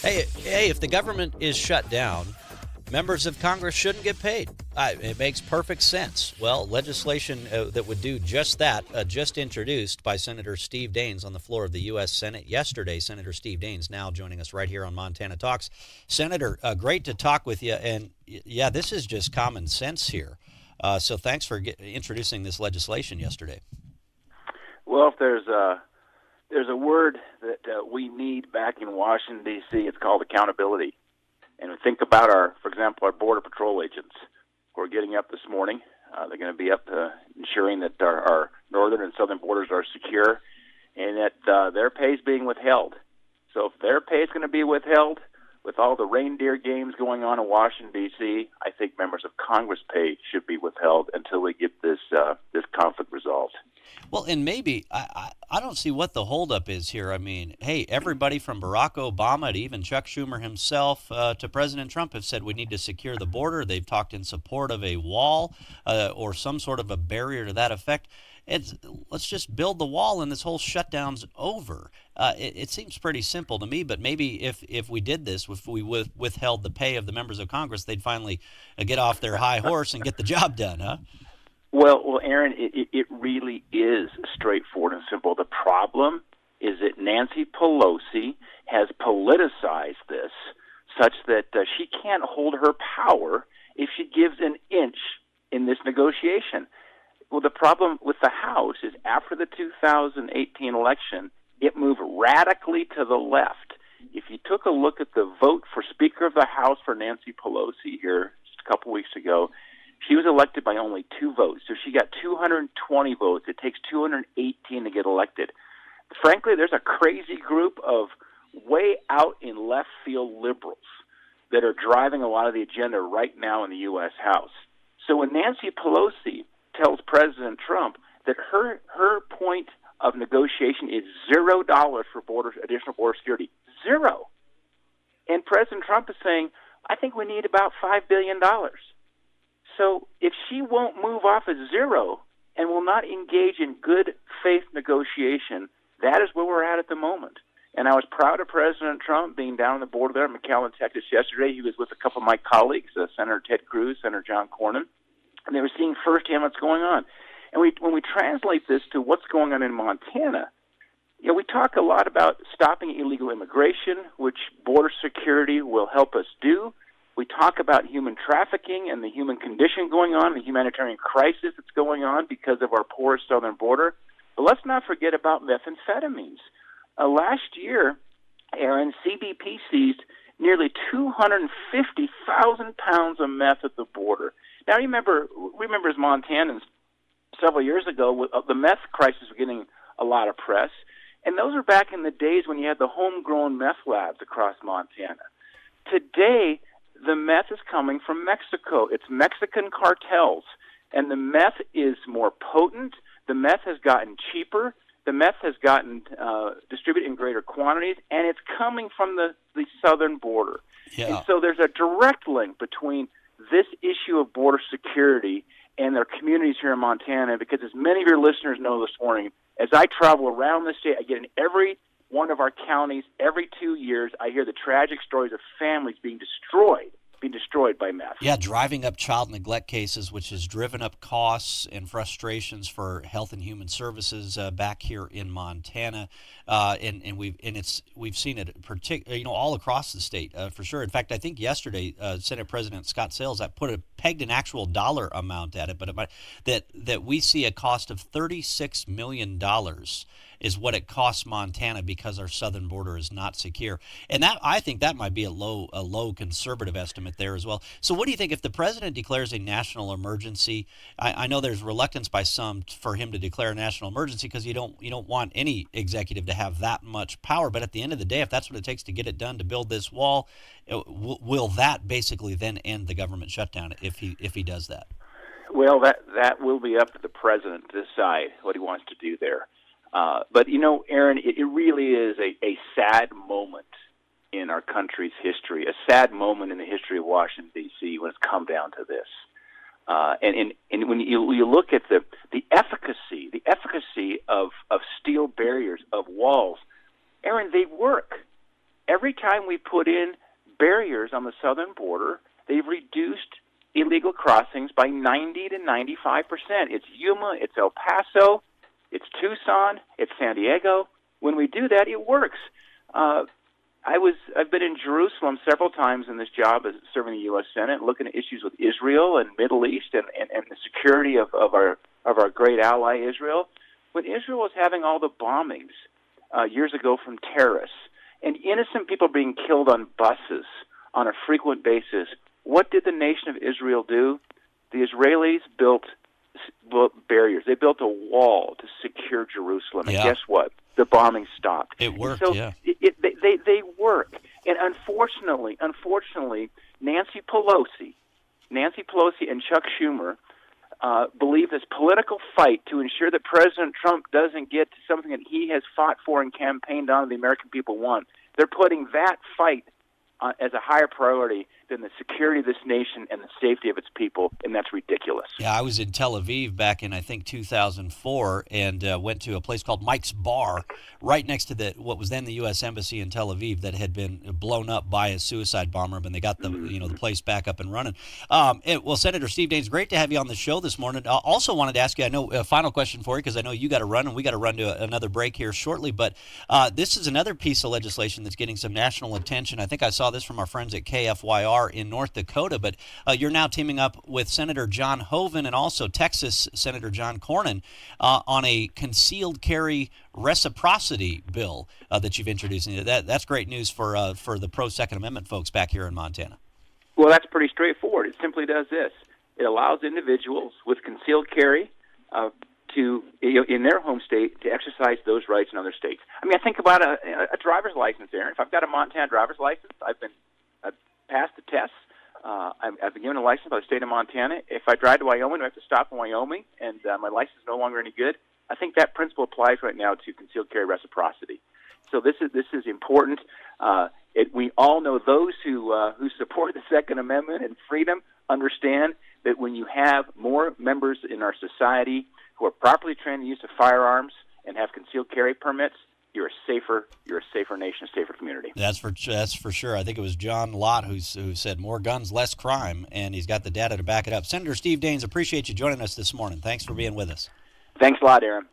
Hey, if the government is shut down, members of Congress shouldn't get paid. It makes perfect sense. Well, legislation that would do just that, just introduced by Senator Steve Daines on the floor of the U.S. Senate yesterday. Senator Steve Daines now joining us right here on Montana Talks. Senator, great to talk with you. And yeah, this is just common sense here. So thanks for introducing this legislation yesterday. Well, if there's a word that we need back in Washington, D.C., it's called accountability. And think about for example, our Border Patrol agents who are getting up this morning. They're going to be up ensuring that our northern and southern borders are secure and that their pay is being withheld. So if their pay is going to be withheld, with all the reindeer games going on in Washington, D.C., I think members of Congress' pay should be withheld until we get this conflict resolved. Well, and maybe, I don't see what the holdup is here. I mean, hey, everybody from Barack Obama to even Chuck Schumer himself to President Trump have said we need to secure the border. They've talked in support of a wall or some sort of a barrier to that effect. Let's just build the wall and this whole shutdown's over. It seems pretty simple to me, but maybe if we did this, if we withheld the pay of the members of Congress, they'd finally get off their high horse and get the job done, huh? Well, Aaron, it really is straightforward and simple. The problem is that Nancy Pelosi has politicized this such that she can't hold her power if she gives an inch in this negotiation. Well, the problem with the House is after the 2018 election, it moved radically to the left. If you took a look at the vote for Speaker of the House for Nancy Pelosi here just a couple weeks ago, she was elected by only 2 votes. So she got 220 votes. It takes 218 to get elected. Frankly, there's a crazy group of way out in left field liberals that are driving a lot of the agenda right now in the U.S. House. So when Nancy Pelosi tells President Trump that her point of negotiation is $0 for additional border security, zero. And President Trump is saying, I think we need about $5 billion. So if she won't move off at zero and will not engage in good faith negotiation, that is where we're at the moment. And I was proud of President Trump being down on the border there in McAllen, Texas yesterday. He was with a couple of my colleagues, Senator Ted Cruz, Senator John Cornyn, and they were seeing firsthand what's going on. And when we translate this to what's going on in Montana, we talk a lot about stopping illegal immigration, which border security will help us do. We talk about human trafficking and the human condition going on, the humanitarian crisis that's going on because of our porous southern border. But let's not forget about methamphetamines. Last year, Aaron, CBP seized nearly 250,000 pounds of meth at the border. Now, remember as Montanans, several years ago, the meth crisis was getting a lot of press, and those were back in the days when you had the homegrown meth labs across Montana. Today, the meth is coming from Mexico. It's Mexican cartels, and the meth is more potent. The meth has gotten cheaper. The meth has gotten distributed in greater quantities, and it's coming from the southern border. Yeah. And so there's a direct link between this issue of border security and their communities here in Montana, because as many of your listeners know this morning, as I travel around the state, I get in every one of our counties every 2 years. I hear the tragic stories of families being destroyed by meth. Yeah, driving up child neglect cases, which has driven up costs and frustrations for Health and Human Services back here in Montana, and we've seen it all across the state for sure. In fact, I think yesterday Senate President Scott Sayles pegged an actual dollar amount at it, but that we see a cost of $36 million is what it costs Montana because our southern border is not secure. And that, I think that might be a low conservative estimate there as well. So what do you think if the president declares a national emergency? I know there's reluctance by some for him to declare a national emergency because you don't want any executive to have that much power. But at the end of the day, if that's what it takes to get it done, to build this wall, will that basically then end the government shutdown if he does that? Well, that will be up to the president to decide what he wants to do there. But, Aaron, it really is a sad moment in our country's history, a sad moment in the history of Washington, D.C. when it's come down to this. And when you look at the efficacy of steel barriers, of walls, Aaron, they work. every time we put in barriers on the southern border, they've reduced illegal crossings by 90 to 95%. It's Yuma, it's El Paso, it's Tucson, it's San Diego. When we do that, it works. I've been in Jerusalem several times in this job as serving the U.S. Senate, looking at issues with Israel and Middle East and the security of our great ally Israel. When Israel was having all the bombings years ago from terrorists and innocent people being killed on buses on a frequent basis, what did the nation of Israel do? The Israelis built barriers. They built a wall to secure Jerusalem. And guess what? The bombing stopped. It worked, so yeah. They work. And unfortunately, Nancy Pelosi and Chuck Schumer believe this political fight to ensure that President Trump doesn't get to something that he has fought for and campaigned on the American people want. They're putting that fight as a higher priority than the security of this nation and the safety of its people, and that's ridiculous. Yeah, I was in Tel Aviv back in, I think, 2004, and went to a place called Mike's Bar, right next to what was then the U.S. Embassy in Tel Aviv that had been blown up by a suicide bomber, and they got the the place back up and running. Well, Senator Steve Daines, great to have you on the show this morning. I also wanted to ask you, I know a final question for you, because I know you got to run, and we got to run to another break here shortly, but this is another piece of legislation that's getting some national attention. I think I saw this from our friends at KFYR in North Dakota, but you're now teaming up with Senator John Hoeven and also Texas Senator John Cornyn on a concealed carry reciprocity bill that you've introduced. That's great news for the pro-Second Amendment folks back here in Montana. Well, that's pretty straightforward. It simply does this. It allows individuals with concealed carry to, in their home state, to exercise those rights in other states. I mean, I think about a driver's license, Aaron. If I've got a Montana driver's license, I've passed the tests. I've been given a license by the state of Montana. If I drive to Wyoming, I have to stop in Wyoming, and my license is no longer any good. I think that principle applies right now to concealed carry reciprocity. So this is important. We all know those who support the Second Amendment and freedom understand that when you have more members in our society who are properly trained in the use of firearms and have concealed carry permits, you're a safer nation, a safer community. That's for sure. I think it was John Lott who said more guns, less crime, and he's got the data to back it up. Senator Steve Daines, appreciate you joining us this morning. Thanks for being with us. Thanks a lot, Aaron.